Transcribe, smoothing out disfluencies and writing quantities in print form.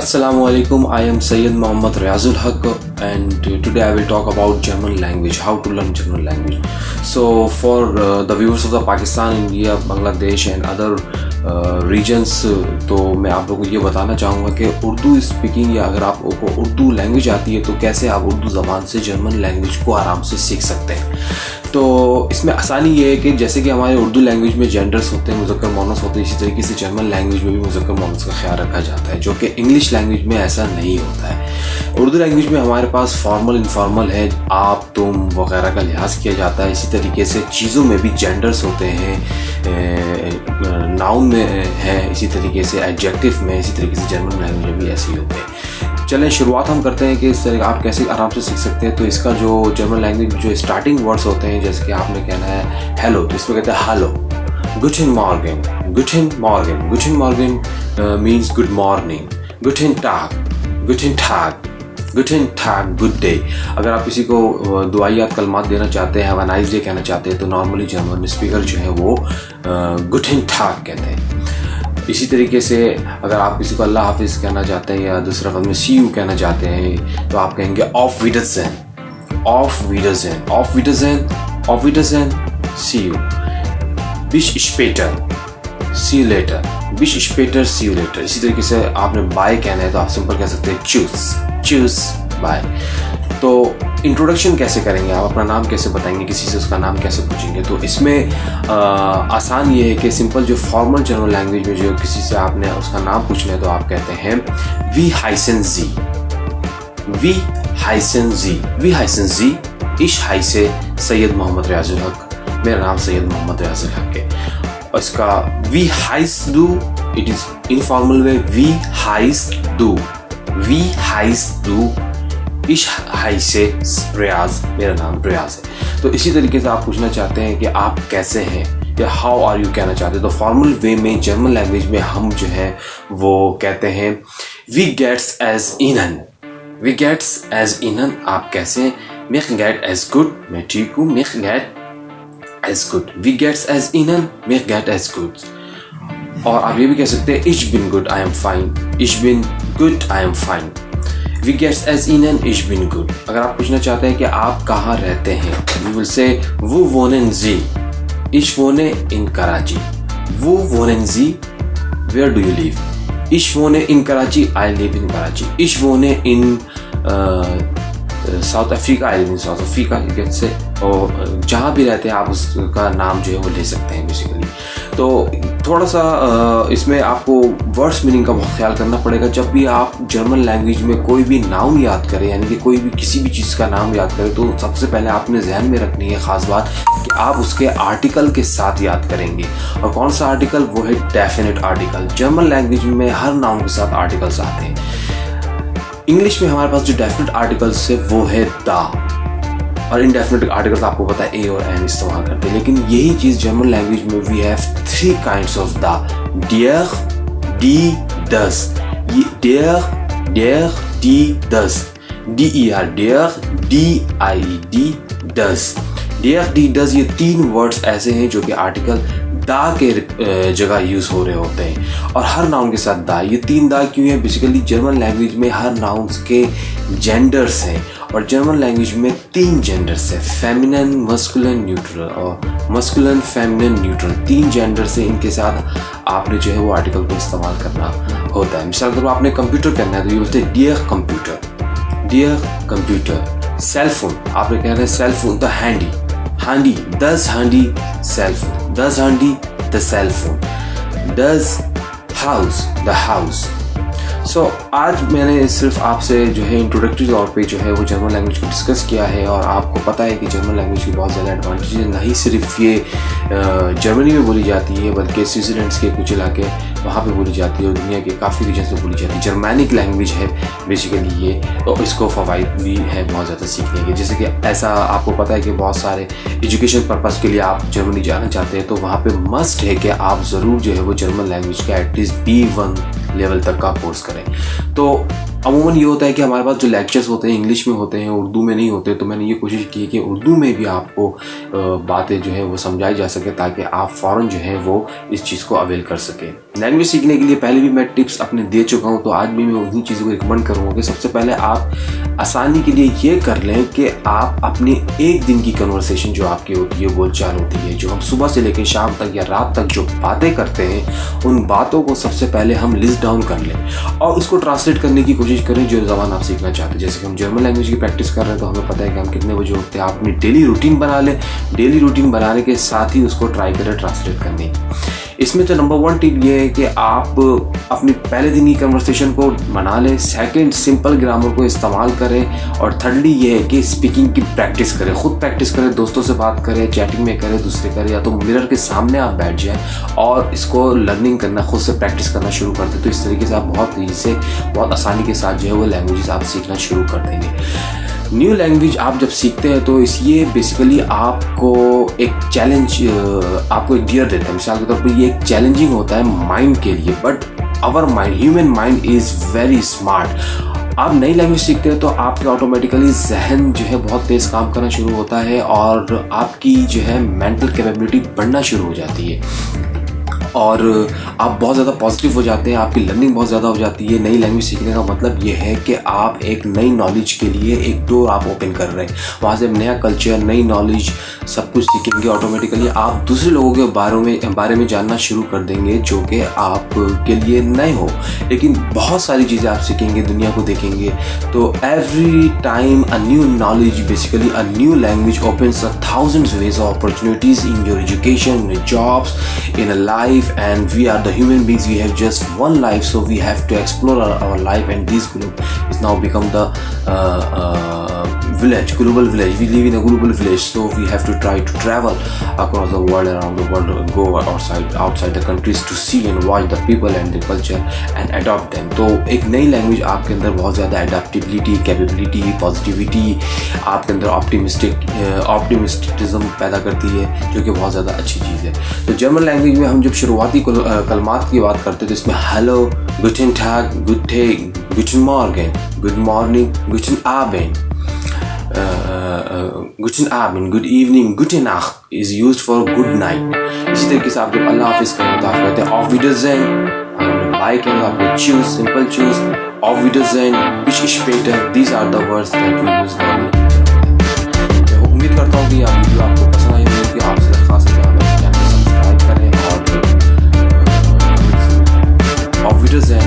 Assalamualaikum, I am Sayyid Mohammad Riazul Haq and today I will talk about German language, how to learn German language. So for the viewers of the Pakistan, India, Bangladesh and other regions, तो मैं आप लोगों को ये बताना चाहूँगा कि Urdu speaking या अगर आपको उर्दू लैंग्वेज आती है तो कैसे आप उर्दू ज़बान से जर्मन लैंग्वेज को आराम से सीख सकते हैं। तो इसमें आसानी ये है कि जैसे कि हमारे उर्दू लैंग्वेज में जेंडर्स होते हैं, मुज़क्कर मोनस होते हैं, इसी तरीके से जर्मन लैंग्वेज में भी मुज़क्कर मोनस का ख्याल रखा जाता है, जो कि इंग्लिश लैंग्वेज में ऐसा नहीं होता है। उर्दू लैंग्वेज में हमारे पास फॉर्मल इनफॉर्मल है, आप तुम वगैरह का लिहाज किया जाता है। इसी तरीके से चीज़ों में भी जेंडर्स होते हैं, नाउन में है, इसी तरीके से एडजेक्टिव में, इसी तरीके से जर्मन लैंग्वेज में भी ऐसे ही होते हैं। चलें शुरुआत हम करते हैं कि इस तरह आप कैसे आराम से सीख सकते हैं। तो इसका जो जर्मन लैंग्वेज जो स्टार्टिंग वर्ड्स होते हैं, जैसे कि आपने कहना है हेलो, तो इसमें कहते हैं हेलो, गुटेन मॉर्गन, गुटेन मॉर्गन, गुटेन मॉर्गन मीन्स गुड मॉर्निंग, गुटेन टाग, गुटेन टाग, गुटेन टाग गुड डे। अगर आप किसी को दुआयात कलमात देना चाहते हैं, हैव अ नाइस डे कहना चाहते हैं, तो नॉर्मली जर्मन स्पीकर जो है वो गुटेन टाग कहते हैं। इसी तरीके से अगर आप किसी को अल्लाह हाफिज़ कहना चाहते हैं या दूसरा लफ्ज़ में सी यू कहना चाहते हैं, तो आप कहेंगे ऑफ विडरजेन, ऑफ विडरजेन, ऑफ विडरजेन, ऑफ विडरजेन, सी यू। बिश स्पेटर, सी यू लेटर, बिश स्पेटर, सी यू लेटर। इसी तरीके से आपने बाय कहना है तो आप सिंपल कह सकते हैं चूस, चूस बाय। तो इंट्रोडक्शन कैसे करेंगे, आप अपना नाम कैसे बताएंगे, किसी से उसका नाम कैसे पूछेंगे। तो इसमें आसान ये है कि सिंपल जो फॉर्मल जर्मन लैंग्वेज में जो किसी से आपने उसका नाम पूछना है तो आप कहते हैं वी हाइसन जी, वी हाइसन जी, वी हाइसन जी, इश हाइसे सैयद मोहम्मद रियाजुल हक, मेरा नाम सैयद मोहम्मद रियाजुल हक है। और इसका वी हाइस डू, इट इज इनफॉर्मल वे, वी हाइस डू, वी हाइस डू, इश हाई से रियाज, मेरा नाम रियाज है। तो इसी तरीके से आप पूछना चाहते हैं कि आप कैसे हैं या हाउ आर यू कहना चाहते हैं, तो फॉर्मल वे में जर्मन लैंग्वेज में हम जो है वो कहते हैं वी गेट्स एज इनन, वी गेट्स एज इनन, आप कैसे हैं, मिख गेट एज गुड, मैं ठीक हूँ, मिख गेट एज गुड, वी गेट्स एज इनन, मिख गेट एज गुड। और आप ये भी कह सकते हैं इश बिन गुड, आई एम फाइन, इश बिन गुड, आई एम फाइन, वी गेट्स एज इनन, इश बिन गुड। अगर आप पूछना चाहते हैं कि आप कहाँ रहते हैं, वी विल से वो वोनेन जी, इश वोने इन कराची, वो वोनेन जी, वेयर डू यू लिव, इश वोने इन Karachi, I live in Karachi, इश वोने इन South Africa, I live in South Africa से। और जहाँ भी रहते हैं आप उसका नाम जो है वो ले सकते हैं बेसिकली। तो थोड़ा सा इसमें आपको वर्ड्स मीनिंग का बहुत ख्याल करना पड़ेगा। जब भी आप जर्मन लैंग्वेज में कोई भी नाउन याद करें, यानी कि कोई भी किसी भी चीज़ का नाम याद करें, तो सबसे पहले आपने जहन में रखनी है ख़ास बात कि आप उसके आर्टिकल के साथ याद करेंगे। और कौन सा आर्टिकल, वो है डेफिनेट आर्टिकल। जर्मन लैंग्वेज में हर नाउन के साथ आर्टिकल्स आते हैं। इंग्लिश में हमारे पास जो डेफिनेट आर्टिकल्स है वो है द, और इनडेफिनेट आर्टिकल्स आपको पता है ए और एन इस्तेमाल करते हैं। लेकिन यही चीज़ जर्मन लैंग्वेज में we have 3 kinds of the, डियर, डी, दस, ये डियर, डियर, डी, दस, डी ई आर, डियर, डी आई डी, दस, डियर, डी, दस, ये 3 वर्ड्स ऐसे हैं जो कि आर्टिकल दा के जगह यूज़ हो रहे होते हैं और हर नाउन के साथ दा। ये 3 दा क्यों है, बेसिकली जर्मन लैंग्वेज में हर नाउन्स के जेंडर्स हैं और जर्मन लैंग्वेज में 3 जेंडर्स है, फेमिनिन, मस्कुलिन, न्यूट्रल, और मस्कुलिन, फेमिनिन, न्यूट्रल, 3 जेंडर्स है। इनके साथ आपने जो है वो आर्टिकल को इस्तेमाल करना होता है। मिसाल के तौर पर आपने कंप्यूटर करना है तो ये बोलते हैं डियर कंप्यूटर, डियर कंप्यूटर। सेल फोन आपने कहना है सेल फोन, द हैंडी, हैंडी, दस हैंडी सेल फोन, दस हैंडी द सेल फोन, दस हाउस द हाउस। सो आज मैंने सिर्फ आपसे जो है इंट्रोडक्टरी तौर पे जो है वो जर्मन लैंग्वेज को डिस्कस किया है और आपको पता है कि जर्मन लैंग्वेज की बहुत ज़्यादा एडवांटेज है। नहीं सिर्फ ये जर्मनी में बोली जाती है बल्कि स्विट्ज़रलैंड के कुछ इलाके वहाँ पे बोली जाती है और दुनिया के काफ़ी रीजन में बोली जाती है। जर्मैनिक लैंग्वेज है बेसिकली ये, तो इसको फ़वाइद भी है बहुत ज़्यादा सीखने के। जैसे कि ऐसा आपको पता है कि बहुत सारे एजुकेशन पर्पज़ के लिए आप जर्मनी जाना चाहते हैं तो वहाँ पे मस्ट है कि आप ज़रूर जो है वो जर्मन लैंग्वेज का एटलीस्ट B1 लेवल तक का कोर्स करें। तो अमूमन ये होता है कि हमारे पास जो लेक्चर्स होते हैं इंग्लिश में होते हैं, उर्दू में नहीं होते, तो मैंने ये कोशिश की कि उर्दू में भी आपको बातें जो है वो समझाई जा सके ताकि आप फ़ौरन जो है वो इस चीज़ को अवेल कर सकें। लैंग्वेज सीखने के लिए पहले भी मैं टिप्स अपने दे चुका हूँ, तो आज भी मैं उन्हीं चीज़ों को रिकमेंड करूँगा कि सबसे पहले आप आसानी के लिए ये कर लें कि आप अपनी एक दिन की कन्वर्सेशन जो आपकी होती है, बोलचाल होती है, जो हम सुबह से लेकर शाम तक या रात तक जो बातें करते हैं, उन बातों को सबसे पहले हम लिस्ट डाउन कर लें और उसको ट्रांसलेट करने की कोशिश करें जो ज़बान आप सीखना चाहते हैं। जैसे कि हम जर्मन लैंग्वेज की प्रैक्टिस कर रहे हैं तो हमें पता है कि हम कितने बजे उठते हैं। आप अपनी डेली रूटीन बना लें, डेली रूटीन बनाने के साथ ही उसको ट्राई करें ट्रांसलेट करने की। इसमें तो नंबर 1 टिप ये है कि आप अपनी पहले दिन की कन्वर्सेशन को बना लें, सेकंड सिंपल ग्रामर को इस्तेमाल करें, और थर्डली ये है कि स्पीकिंग की प्रैक्टिस करें, खुद प्रैक्टिस करें, दोस्तों से बात करें, चैटिंग में करें, दूसरे करें, या तो मिरर के सामने आप बैठ जाएं और इसको लर्निंग करना, खुद से प्रैक्टिस करना शुरू कर दें। तो इस तरीके से आप बहुत तेज़ी से, बहुत आसानी के साथ जो है वो लैंग्वेजेस आप सीखना शुरू कर देंगे। न्यू लैंग्वेज आप जब सीखते हैं तो ये बेसिकली आपको एक चैलेंज, आपको एक गियर देता है। मिसाल के तौर पर ये एक चैलेंजिंग होता है माइंड के लिए, but our mind, human mind is very smart. आप नई लैंग्वेज सीखते हैं तो आपके ऑटोमेटिकली जहन जो है बहुत तेज़ काम करना शुरू होता है और आपकी जो है मेंटल कैपेबिलिटी बढ़ना शुरू हो जाती है और आप बहुत ज़्यादा पॉजिटिव हो जाते हैं, आपकी लर्निंग बहुत ज़्यादा हो जाती है। नई लैंग्वेज सीखने का मतलब ये है कि आप एक नई नॉलेज के लिए एक डोर आप ओपन कर रहे हैं, वहाँ से नया कल्चर, नई नॉलेज, सब कुछ सीखेंगे। ऑटोमेटिकली आप दूसरे लोगों के बारे में जानना शुरू कर देंगे जो कि आप के लिए नए हो, लेकिन बहुत सारी चीज़ें आप सीखेंगे, दुनिया को देखेंगे। तो every time a new knowledge, basically a new language opens thousands ways of opportunities in your education, in your jobs, in a life. And we are the human beings, we have just one life, so we have to explore our life, and this group is now become the global village. We live in a global village, so we have to try to travel across the world, around the world, go outside the countries to see and watch the people and the culture and adopt them. तो एक नई language आपके अंदर बहुत ज़्यादा adaptability, capability, positivity, आपके अंदर ऑप्टिमिस्टिज्म पैदा करती है, जो कि बहुत ज़्यादा अच्छी चीज़ है। तो जर्मन लैंग्वेज में हम जब शुरुआती कलमात की बात करते हैं तो इसमें हेलो, गुटेन टैग, गुड डे, गुटेन मॉर्गन, गुड मॉर्निंग, गुटेन आबेन, गुटेन आबेन, गुड इवनिंग, गुटे नाcht is used for good night. इसी तरीके से आप जब अल्लाह हाफिज़ कहें तो आप कहते हैं ऑफ विडरजेन, बाय कहें आप चूज, सिंपल चूज, ऑफ विडरजेन, बिश स्पेटर, these are the words that we use normally. मैं उम्मीद करता हूँ कि ये वीडियो आपको पसंद आई होगी, आपसे खास सब्सक्राइब करें और auf Wiedersehen।